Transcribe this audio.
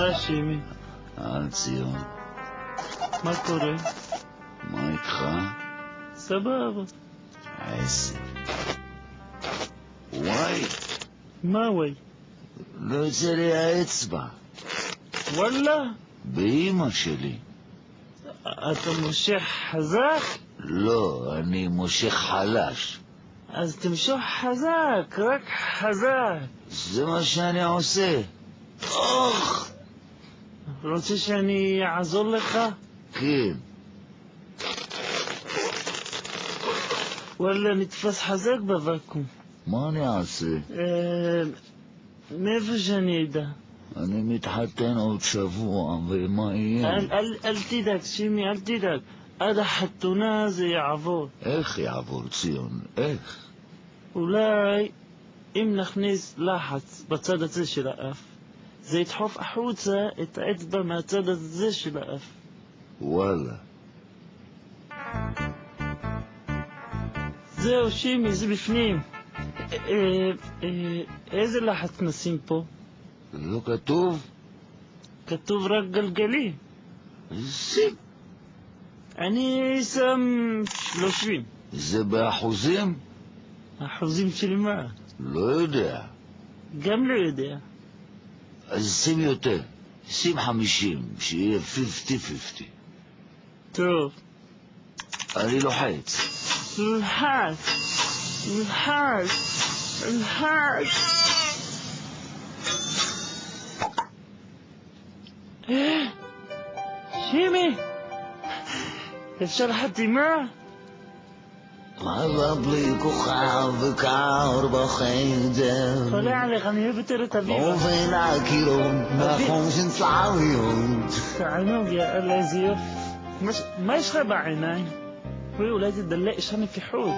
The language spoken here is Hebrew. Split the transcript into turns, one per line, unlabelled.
קורה, שימי?
ציון.
מה קורה?
מה איתך?
סבבה.
עסק. וואי,
מה וואי?
לא יוצא לי האצבע.
וואלה?
באמא שלי.
אתה מושך חזק?
לא, אני מושך חלש.
אז תמשוך חזק, רק חזק.
זה מה שאני עושה. אוח!
רוצה שאני אעזור לך?
כן.
וואלה, נתפס חזק בוואקום.
מה אני אעשה?
מאיפה שאני אדע?
אני מתחתן עוד שבוע, ומה יהיה?
אל תדאג, שימי, אל תדאג. עד החתונה זה יעבור.
איך יעבור, ציון? איך?
אולי אם נכניס לחץ בצד הזה של האף, זה ידחוף החוצה את האצבע מהצד הזה של האף.
וואלה.
זהו, שימי, זה בפנים. איזה לחץ נשים פה?
לא כתוב?
כתוב רק גלגלי.
שים.
אני שם 30.
זה באחוזים?
אחוזים של מה?
לא יודע.
גם לא יודע.
אז שים יותר. שים 50, שיהיה 50-50.
טוב.
אני לוחץ.
לחץ. לחץ. לחץ. שימי, אפשר חתימה?
אבל בלי כוכב וקר בחדר
חולה עליך, אני אוהב יותר את אביבה.
עובר הקירות נכון של צעריות.
תענוג, יא אללה, איזה יופי. מה יש לך בעיניים? אולי תדלק שם כחול.